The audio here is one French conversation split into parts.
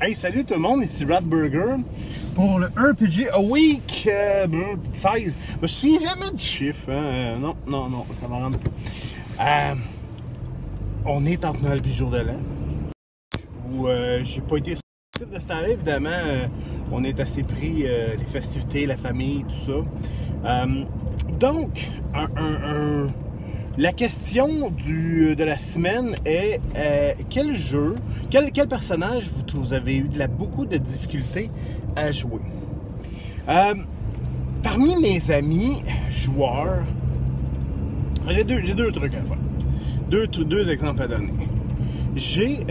Hey, salut tout le monde, ici Ratburger pour le RPG a Week 16. Je me souviens jamais du chiffre, hein? Non, ça me rend pas. On est entre Noël et jour de l'an. Où j'ai pas été sur de ce temps-là, évidemment. On est assez pris, les festivités, la famille, tout ça. Donc, la question de la semaine est quel jeu, quel personnage vous avez eu beaucoup de difficultés à jouer? Parmi mes amis joueurs, j'ai deux trucs à faire. Deux exemples à donner. J'ai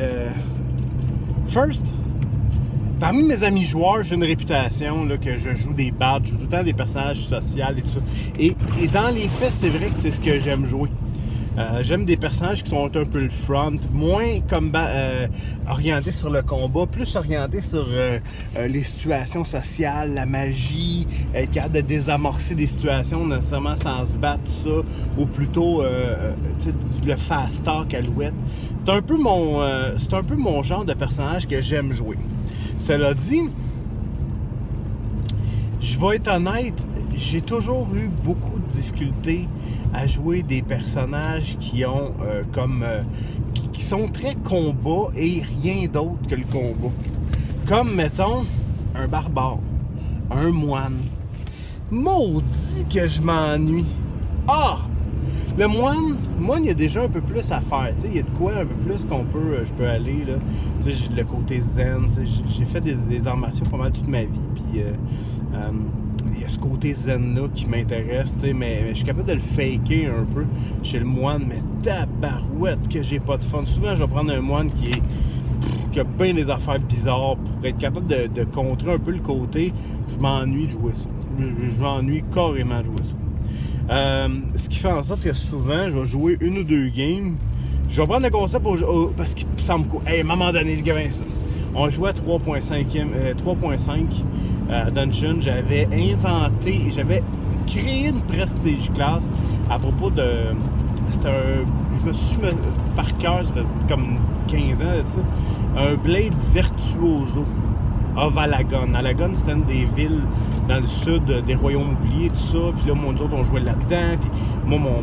parmi mes amis joueurs, j'ai une réputation là, que je joue des badges, je joue tout le temps des personnages sociaux et tout ça. Et dans les faits, c'est vrai que c'est ce que j'aime jouer. J'aime des personnages qui sont un peu le front, moins orientés sur le combat, plus orientés sur les situations sociales, la magie, être capable de désamorcer des situations nécessairement sans se battre, tout ça, ou plutôt le fast talk alouette. C'est un peu mon genre de personnage que j'aime jouer. Cela dit, je vais être honnête, j'ai toujours eu beaucoup de difficultés à jouer des personnages qui ont qui sont très combat et rien d'autre que le combat. Comme, mettons, un barbare, un moine. Maudit que je m'ennuie. Ah! Le moine, il y a déjà un peu plus à faire. Il y a de quoi un peu plus je peux aller. Là. J'ai le côté zen. J'ai fait des arts martiaux pas mal toute ma vie. Puis il y a ce côté zen-là qui m'intéresse. Mais je suis capable de le faker un peu chez le moine. Mais tabarouette que j'ai pas de fun. Souvent, je vais prendre un moine qui a bien des affaires bizarres pour être capable de contrer un peu le côté. Je m'ennuie de jouer ça. Je m'ennuie carrément de jouer ça. Ce qui fait en sorte que souvent, je vais jouer une ou deux games. Je vais prendre le concept parce qu'il semble cool. Hey, à un moment donné, le gamin, ça. On jouait à 3.5 Dungeon. J'avais créé une prestige class à propos de. Je me suis par cœur, ça fait comme 15 ans, là, un Blade Virtuoso à Valagon. Valagon, c'était une des villes dans le sud des royaumes oubliés, tout ça. Puis là, nous autres, on jouait là-dedans. Puis moi,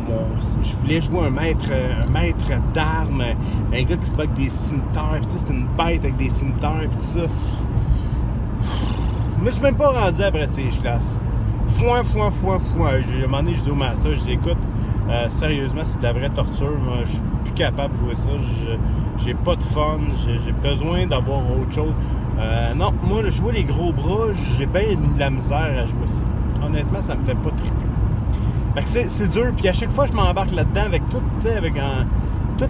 je voulais jouer un maître d'armes, un gars qui se bat avec des cimetières. Puis c'était une bête avec des cimetières, puis tout ça. Je me suis même pas rendu après ces classes. Foin. À un moment donné, je dis au master, je dis, écoute, sérieusement, c'est de la vraie torture. Moi, je suis plus capable de jouer ça. J'ai pas de fun. J'ai besoin d'avoir autre chose. Non, moi, jouer les gros bras, j'ai bien de la misère à jouer ça. Honnêtement, ça me fait pas triper. Fait que c'est dur, puis à chaque fois, je m'embarque là-dedans avec toutes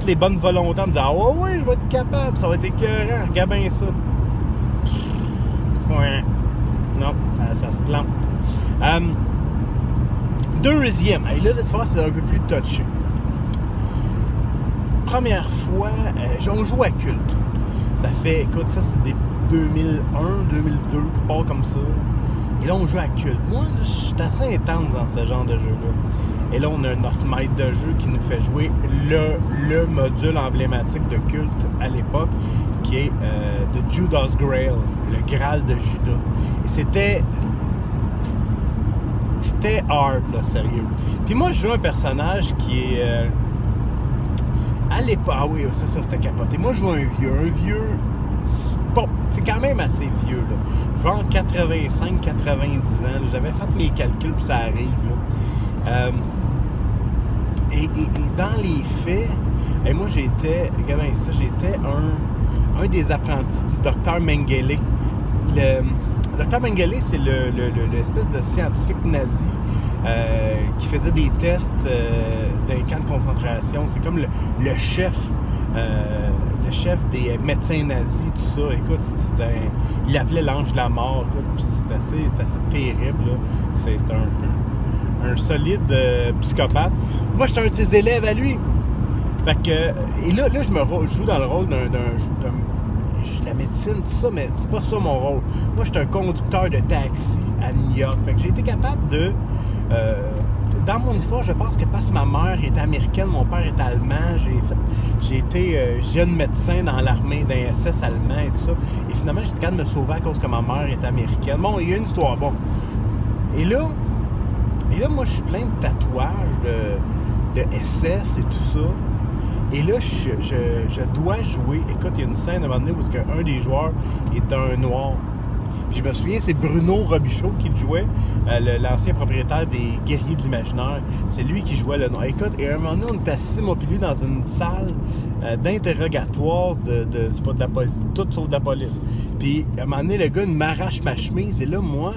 les bonnes volontés, en me disant « Ah ouais, je vais être capable, ça va être écœurant, regarde bien ça. » Non, ça se plante. Deuxième, et là, cette fois, c'est un peu plus touché. Première fois, on joue à Culte. Ça fait, écoute, ça c'est des 2001, 2002, qui part comme ça. Et là, on joue à Culte. Moi, je suis assez intense dans ce genre de jeu-là. Et là, on a notre maître de jeu qui nous fait jouer le module emblématique de Culte à l'époque, qui est de Judas Grail, le Graal de Judas. Et c'était hard, là, sérieux. Puis moi, je joue un personnage qui est... à l'époque... Ah oui, ça c'était capoté. Moi, je joue un vieux... C'est quand même assez vieux, là. Genre 85-90 ans. J'avais fait mes calculs, puis ça arrive, là. Et dans les faits, moi, j'étais un des apprentis du docteur Mengele. Le docteur Mengele, c'est l'espèce de scientifique nazi qui faisait des tests d'un camp de concentration. C'est comme le chef des médecins nazis, tout ça. Écoute, il l'appelait l'ange de la mort. C'est assez terrible, là. C'est un solide psychopathe. Moi, j'étais un de ses élèves à lui. Fait que, et là je joue dans le rôle d'un la médecine, tout ça, mais c'est pas ça mon rôle. Moi, j'étais un conducteur de taxi à New York. Fait que j'ai été capable de... dans mon histoire, je pense que parce que ma mère était américaine, mon père était allemand, j'ai été jeune médecin dans l'armée, dans les SS allemand et tout ça. Et finalement, j'étais capable de me sauver à cause que ma mère était américaine. Bon, il y a une histoire, bon. Et là, moi, je suis plein de tatouages de SS et tout ça. Et là, je dois jouer. Écoute, il y a une scène à un moment donné où un des joueurs est un noir. Puis je me souviens, c'est Bruno Robichaud qui le jouait, l'ancien propriétaire des Guerriers de l'Imaginaire. C'est lui qui jouait le noir. Écoute, et à un moment donné, on était assis, moi puis lui, dans une salle d'interrogatoire c'est pas de la police, tout sauf de la police. Puis à un moment donné, le gars il m'arrache ma chemise. Et là, moi,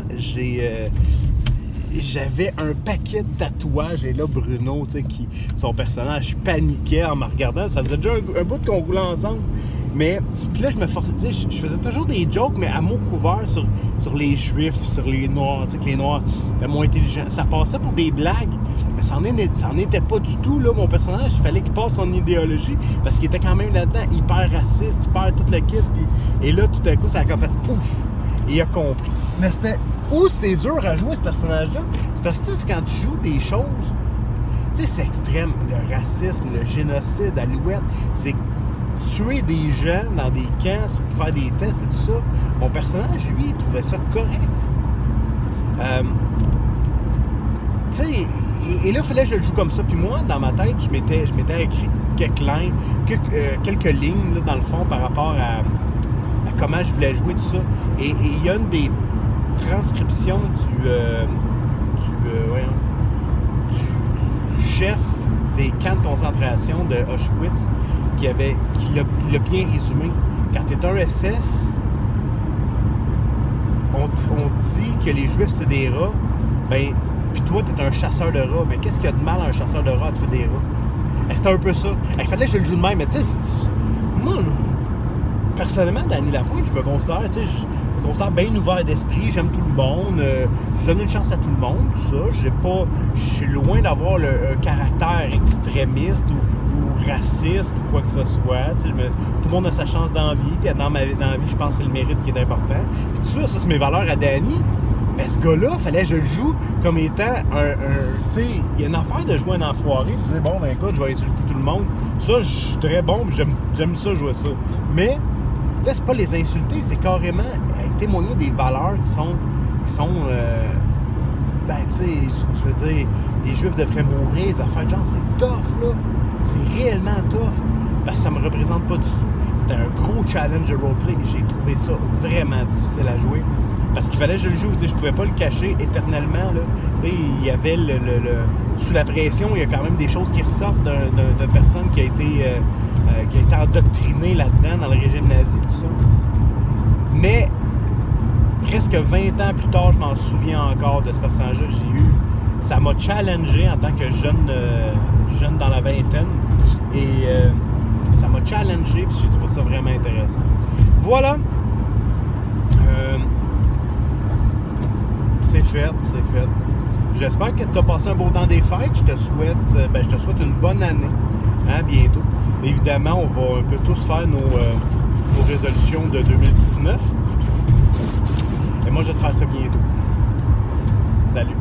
j'avais un paquet de tatouages. Et là, Bruno, tu sais, son personnage, paniquait en me regardant. Ça faisait déjà un bout qu'on roulait ensemble. Mais, puis là, je me forçais, tu sais, je faisais toujours des jokes, mais à mots couverts sur les Juifs, sur les Noirs, tu sais, que les Noirs étaient moins intelligents. Ça passait pour des blagues, mais ça n'en était pas du tout, là. Mon personnage, il fallait qu'il passe son idéologie, parce qu'il était quand même là-dedans hyper raciste, hyper tout le kit. Et là, tout à coup, ça a comme fait pouf! Et il a compris. Mais c'est dur à jouer, ce personnage-là. C'est parce que, c'est quand tu joues des choses, tu sais, c'est extrême. Le racisme, le génocide, Alouette, c'est tuer des gens dans des camps, faire des tests et tout ça. Mon personnage, lui, il trouvait ça correct. Tu sais, et là, il fallait que je le joue comme ça. Puis moi, dans ma tête, je m'étais écrit quelques lignes, là, dans le fond, par rapport à comment je voulais jouer tout ça. Et il y a une des transcriptions du chef des camps de concentration de Auschwitz qui l'a bien résumé. Quand tu es un SS, on dit que les Juifs c'est des rats, ben, puis toi tu es un chasseur de rats. Mais qu'est-ce qu'il y a de mal à un chasseur de rats à tuer des rats? C'était un peu ça. Il fallait que je le joue de même, mais tu sais, moi, personnellement, Danny Lapointe, je me considère bien ouvert d'esprit, j'aime tout le monde, je donne une chance à tout le monde, tout ça. Je suis loin d'avoir un caractère extrémiste ou raciste ou quoi que ce soit. Tout le monde a sa chance dans la vie, puis dans la vie, je pense que c'est le mérite qui est important. Puis tout ça, c'est mes valeurs à Danny. Mais ce gars-là, fallait que je le joue comme étant tu sais, il y a une affaire de jouer un enfoiré, de dire, bon, ben écoute, je vais insulter tout le monde. Ça, je suis très bon, puis j'aime ça jouer ça. Mais là, c'est pas les insulter, c'est carrément témoigner des valeurs qui sont ben, tu sais, je veux dire, les Juifs devraient mourir, des affaires de genre, c'est tough, là. C'est réellement tough. Parce que ça me représente pas du tout. C'était un gros challenge de roleplay. J'ai trouvé ça vraiment difficile à jouer. Parce qu'il fallait que je le joue. Tu sais, je pouvais pas le cacher éternellement, là. Tu sais, il y avait sous la pression, il y a quand même des choses qui ressortent d'une personne qui a été endoctrinée là-dedans, dans le régime nazi, tout ça. Mais presque 20 ans plus tard, je m'en souviens encore de ce personnage-là que j'ai eu. Ça m'a challengé en tant que jeune dans la vingtaine. Et ça m'a challengé, puis j'ai trouvé ça vraiment intéressant. Voilà. C'est fait. J'espère que tu as passé un beau temps des fêtes. Je te souhaite une bonne année. Hein, bientôt. Évidemment, on va un peu tous faire nos résolutions de 2019. Et moi, je vais te faire ça bientôt. Salut!